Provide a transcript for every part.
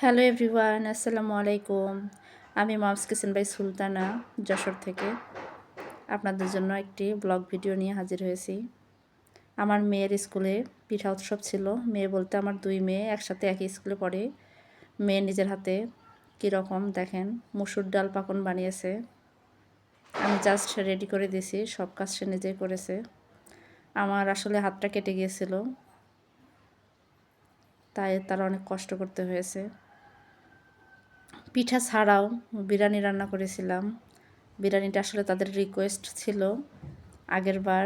Hello everyone, আসসালামু আলাইকুম। আমি mom's kitchen by Sultana Jessore থেকে আপনাদের জন্য একটি ব্লগ ভিডিও নিয়ে হাজির হয়েছি। আমার মেয়ের স্কুলে পিঠা উৎসব ছিল। মেয়ে বলতে আমার দুই মেয়ে একসাথে একই স্কুলে পড়ে। মেয়ে নিজের হাতে কীরকম দেখেন মসুর ডাল পাকন বানিয়েছে। আমি জাস্ট রেডি করে দিয়েছি, সব কাজ সে নিজেই করেছে। আমার আসলে হাতটা কেটে গিয়েছিল, তাই তার অনেক কষ্ট করতে হয়েছে। পিঠা ছাড়াও বিরিয়ানি রান্না করেছিলাম। বিরিয়ানিটা আসলে তাদের রিকোয়েস্ট ছিল। আগের বার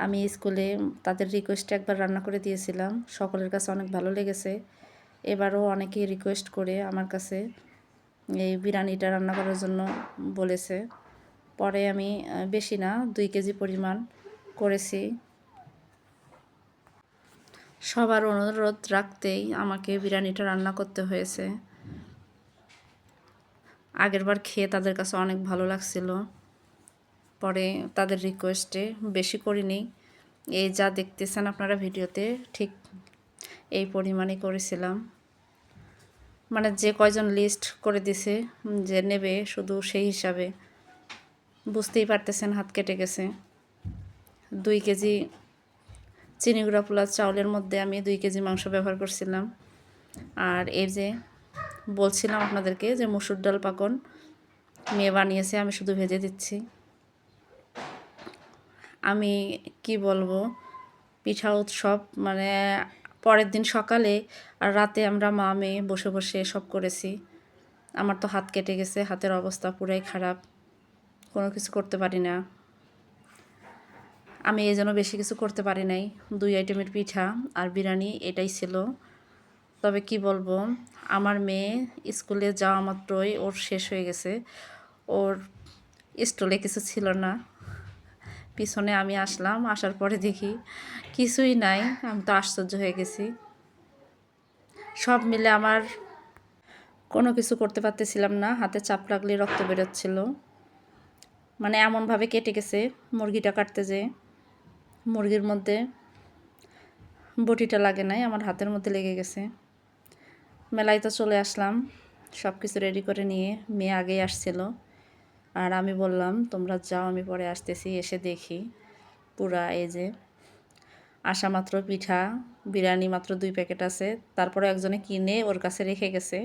আমি স্কুলে তাদের রিকোয়েস্টে একবার রান্না করে দিয়েছিলাম, সকলের কাছে অনেক ভালো লেগেছে। এবারও অনেকেই রিকোয়েস্ট করে আমার কাছে এই বিরিয়ানিটা রান্না করার জন্য বলেছে। পরে আমি বেশি না 2 কেজি পরিমাণ করেছি। সবার অনুরোধ রাখতেই আমাকে বিরিয়ানিটা রান্না করতে হয়েছে। আগেরবার খেয়ে তাদের কাছে অনেক ভালো লাগছিল। পরে তাদের রিকোয়েস্টে বেশি করিনি, এই যা দেখতেছেন আপনারা ভিডিওতে ঠিক এই পরিমাণে করেছিলাম। মানে যে কয়জন লিস্ট করে দিছে যে নেবে, শুধু সেই হিসাবে বুঝতেই পারতেছেন হাত কেটে গেছে। 2 কেজি চিনি গুঁড়া পোলা চাউলের মধ্যে আমি 2 কেজি মাংস ব্যবহার করছিলাম। আর এই যে বলছিলাম আপনাদেরকে যে মসুর ডাল পাকন মেয়ে বানিয়েছে, আমি শুধু ভেজে দিচ্ছি। আমি কি বলবো, পিঠা উৎসব মানে পরের দিন সকালে আর রাতে আমরা মা মেয়ে বসে বসে সব করেছি। আমার তো হাত কেটে গেছে, হাতের অবস্থা পুরাই খারাপ, কোনো কিছু করতে পারি না। আমি এই জন্য বেশি কিছু করতে পারি নাই। 2 আইটেমের পিঠা আর বিরিয়ানি এটাই ছিল। তবে কি বলবো, আমার মেয়ে স্কুলে যাওয়া মাত্রই ওর শেষ হয়ে গেছে। ওর স্টলে কিছু ছিল না। পিছনে আমি আসলাম, আসার পরে দেখি কিছুই নাই। আমি তো আশ্চর্য হয়ে গেছি। সব মিলে আমার কোনো কিছু করতে পারতেছিলাম না, হাতে চাপ লাগলে রক্ত বেরোচ্ছিল। মানে এমনভাবে কেটে গেছে, মুরগিটা কাটতে যেয়ে মুরগির মধ্যে বটিটা লাগে নাই, আমার হাতের মধ্যে লেগে গেছে। মেলায় তো চলে আসলাম, সব কিছু রেডি করে নিয়ে। মেয়ে আগেই আসছিল আর আমি বললাম তোমরা যাও, আমি পরে আসতেছি। এসে দেখি পুরা এই যে আসা মাত্র পিঠা, বিরিয়ানি মাত্র 2 প্যাকেট আছে। তারপরে একজনে কিনে ওর কাছে রেখে গেছে,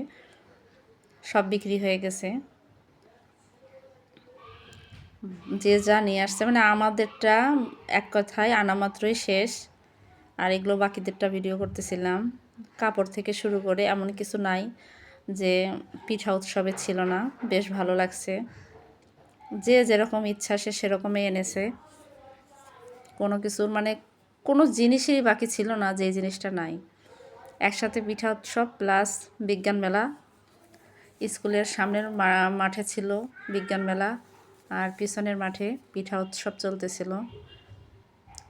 সব বিক্রি হয়ে গেছে। যে যা নিয়ে আসছে, মানে আমাদেরটা এক কথায় আনা মাত্রই শেষ। আর এগুলো বাকিদেরটা ভিডিও করতেছিলাম। কাপড় থেকে শুরু করে এমন কিছু নাই যে পিঠা উৎসবে ছিল না। বেশ ভালো লাগছে, যে যেরকম ইচ্ছা সে সেরকমই এনেছে। কোনো কিছুর মানে কোনো জিনিসই বাকি ছিল না যে জিনিসটা নাই। একসাথে পিঠা উৎসব প্লাস বিজ্ঞান মেলা। স্কুলের সামনের মাঠে ছিল বিজ্ঞান মেলা, আর পিছনের মাঠে পিঠা উৎসব চলতেছিল।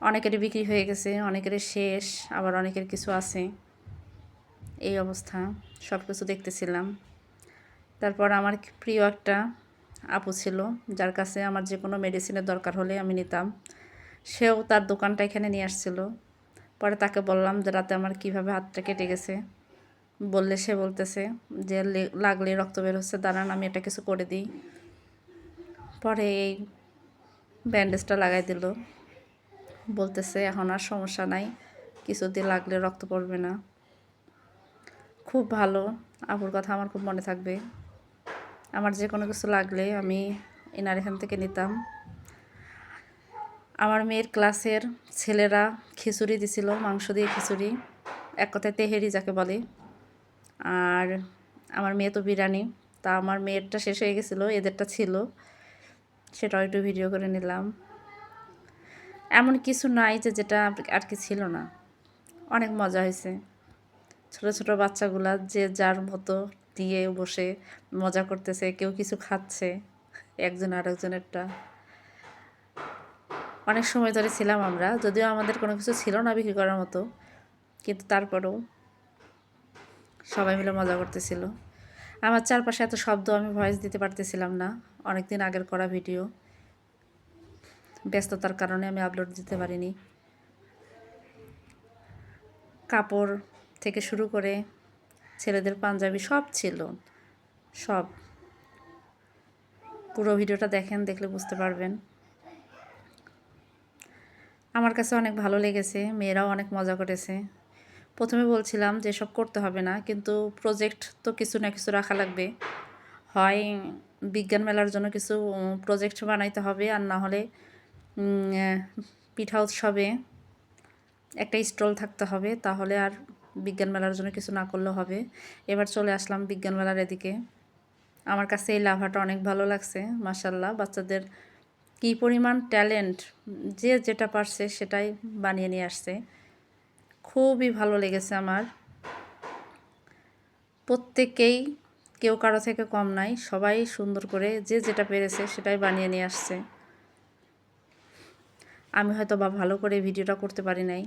অনেকেরই বিক্রি হয়ে গেছে, অনেকের শেষ, আবার অনেকের কিছু আছে। এই অবস্থা, সব কিছু দেখতেছিলাম। তারপর আমার প্রিয় একটা আপু ছিল, যার কাছে আমার যে কোনো মেডিসিনের দরকার হলে আমি নিতাম। সেও তার দোকানটা এখানে নিয়ে আসছিল। পরে তাকে বললাম যে রাতে আমার কীভাবে হাতটা কেটে গেছে। বললে সে বলতেছে যে লাগলে রক্ত বের হচ্ছে, দাঁড়ান আমি এটা কিছু করে দিই। পরে এই ব্যান্ডেজটা লাগাই দিল, বলতেছে এখন আর সমস্যা নাই, কিছুদিন লাগলে রক্ত পড়বে না। খুব ভালো, আপুর কথা আমার খুব মনে থাকবে। আমার যে কোনো কিছু লাগলে আমি এনার এখান থেকে নিতাম। আমার মেয়ের ক্লাসের ছেলেরা খিচুড়ি দিছিল, মাংস দিয়ে খিচুড়ি, এক কথায় তেহেরি যাকে বলে। আর আমার মেয়ে তো বিরিয়ানি, তা আমার মেয়েরটা শেষ হয়ে গেছিলো, এদেরটা ছিল, সেটাও একটু ভিডিও করে নিলাম। এমন কিছু নাই যে যেটা আর কি ছিল না। অনেক মজা হয়েছে। ছোট ছোট বাচ্চাগুলা যে যার মতো দিয়ে বসে মজা করতেছে, কেউ কিছু খাচ্ছে, একজন আর একজনেরটা। অনেক সময় ধরে ছিলাম আমরা, যদিও আমাদের কোনো কিছু ছিল না বিক্রি করার মতো, কিন্তু তারপরেও সবাই মিলে মজা করতেছিল। আমার চারপাশে এত শব্দ, আমি ভয়েস দিতে পারতেছিলাম না। অনেক দিন আগের করা ভিডিও, ব্যস্ততার কারণে আমি আপলোড দিতে পারিনি। কাপড় থেকে শুরু করে ছেলেদের পাঞ্জাবি সব ছিল, সব। পুরো ভিডিওটা দেখেন, দেখলে বুঝতে পারবেন। আমার কাছে অনেক ভালো লেগেছে, মেয়েরাও অনেক মজা করেছে। প্রথমে বলছিলাম যে সব করতে হবে না, কিন্তু প্রজেক্ট তো কিছু না কিছু রাখা লাগবে। হয় বিজ্ঞান মেলার জন্য কিছু প্রজেক্ট বানাইতে হবে, আর না হলে পিঠা উৎসবে একটা স্টল থাকতে হবে, তাহলে আর বিজ্ঞান মেলার জন্য কিছু না করলেও হবে। এবার চলে আসলাম বিজ্ঞান মেলার এদিকে। আমার কাছে এই লাভাটা অনেক ভালো লাগছে, মাশাল্লাহ। বাচ্চাদের কী পরিমাণ ট্যালেন্ট, যে যেটা পারছে সেটাই বানিয়ে নিয়ে আসছে। খুবই ভালো লেগেছে আমার। প্রত্যেকেই, কেউ কারো থেকে কম নাই, সবাই সুন্দর করে যে যেটা পেরেছে সেটাই বানিয়ে নিয়ে আসছে। আমি হয়তো বা ভালো করে ভিডিওটা করতে পারি নাই,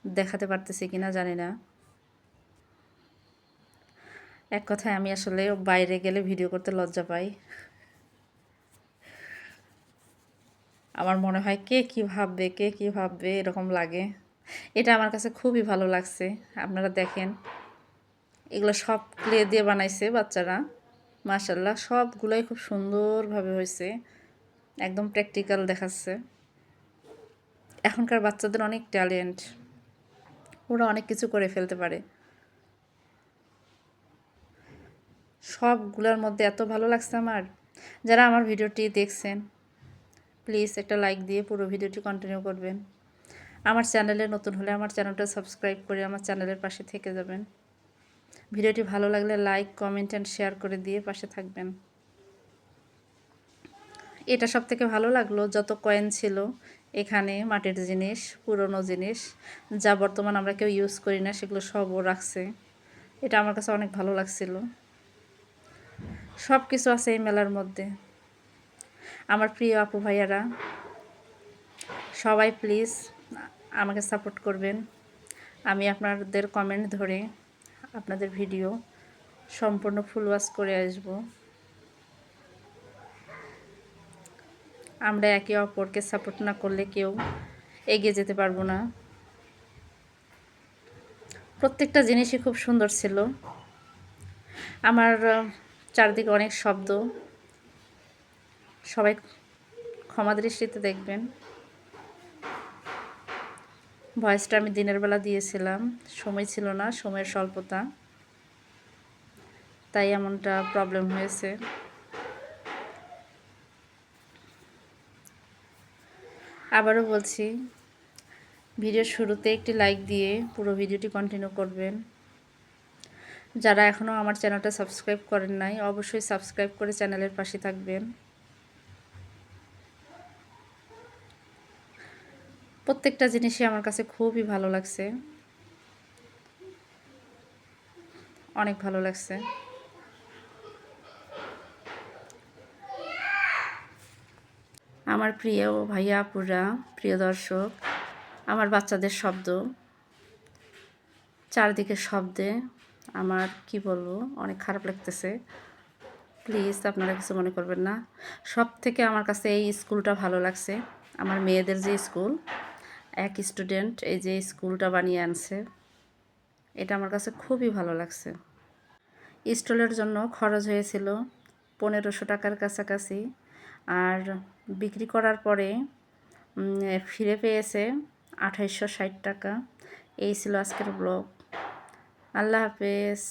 দেখাতে পারতেছি কিনা জানি না। এক কথায় আমি আসলে বাইরে গেলে ভিডিও করতে লজ্জা পাই। আমার মনে হয় কে কী ভাববে, কে কী ভাববে, এরকম লাগে। এটা আমার কাছে খুবই ভালো লাগছে। আপনারা দেখেন, এগুলো সব ক্লে দিয়ে বানাইছে বাচ্চারা, মাশাল্লাহ। সবগুলোই খুব সুন্দরভাবে হয়েছে, একদম প্র্যাকটিক্যাল দেখাচ্ছে। এখনকার বাচ্চাদের অনেক ট্যালেন্ট, ওরা অনেক কিছু করে ফেলতে পারে। সবগুলোর মধ্যে এত ভালো লাগছে আমার। যারা আমার ভিডিওটি দেখছেন, প্লিজ একটা লাইক দিয়ে পুরো ভিডিওটি কন্টিনিউ করবেন। আমার চ্যানেলে নতুন হলে আমার চ্যানেলটা সাবস্ক্রাইব করে আমার চ্যানেলের পাশে থেকে যাবেন। ভিডিওটি ভালো লাগলে লাইক, কমেন্ট অ্যান্ড শেয়ার করে দিয়ে পাশে থাকবেন। এটা সব থেকে ভালো লাগলো, যত কয়েন ছিল এখানে, মাটির জিনিস, পুরনো জিনিস যা বর্তমান আমরা কেউ ইউজ করি না, সেগুলো সবও রাখছে। এটা আমার কাছে অনেক ভালো লাগছিল। সব কিছু আছে এই মেলার মধ্যে। আমার প্রিয় আপু ভাইয়ারা সবাই প্লিজ আমাকে সাপোর্ট করবেন। আমি আপনাদের কমেন্ট ধরে আপনাদের ভিডিও সম্পূর্ণ ফুল ওয়াচ করে আসব। আমরা একে অপরকে সাপোর্ট না করলে কেউ এগিয়ে যেতে পারবো না। প্রত্যেকটা জিনিসই খুব সুন্দর ছিল। আমার চারদিকে অনেক শব্দ, সবাই ক্ষমা দৃষ্টিতে দেখবেন। ভয়েসটা আমি দিনের বেলা দিয়েছিলাম, সময় ছিল না, সময়ের স্বল্পতা, তাই এমনটা প্রবলেম হয়েছে। আবারও বলছি, ভিডিওর শুরুতে একটি লাইক দিয়ে পুরো ভিডিওটি কন্টিনিউ করবেন। যারা এখনও আমার চ্যানেলটা সাবস্ক্রাইব করেন নাই, অবশ্যই সাবস্ক্রাইব করে চ্যানেলের পাশে থাকবেন। প্রত্যেকটা জিনিসই আমার কাছে খুবই ভালো লাগছে, অনেক ভালো লাগছে। আমার প্রিয় ভাইয়া আপুরা, প্রিয় দর্শক, আমার বাচ্চাদের শব্দ, চারদিকে শব্দে আমার কি বলবো, অনেক খারাপ লাগতেছে। প্লিজ আপনারা কিছু মনে করবেন না। সব থেকে আমার কাছে এই স্কুলটা ভালো লাগছে, আমার মেয়েদের যে স্কুল, এক স্টুডেন্ট এই যে স্কুলটা বানিয়ে আনছে, এটা আমার কাছে খুবই ভালো লাগছে। স্টলের জন্য খরচ হয়েছিল 1500 টাকার কাছাকাছি, আর বিক্রি করার পরে ফিরে পেয়েছে 2860 টাকা। এই ছিল আজকের ব্লগ। আল্লাহ হাফেজ।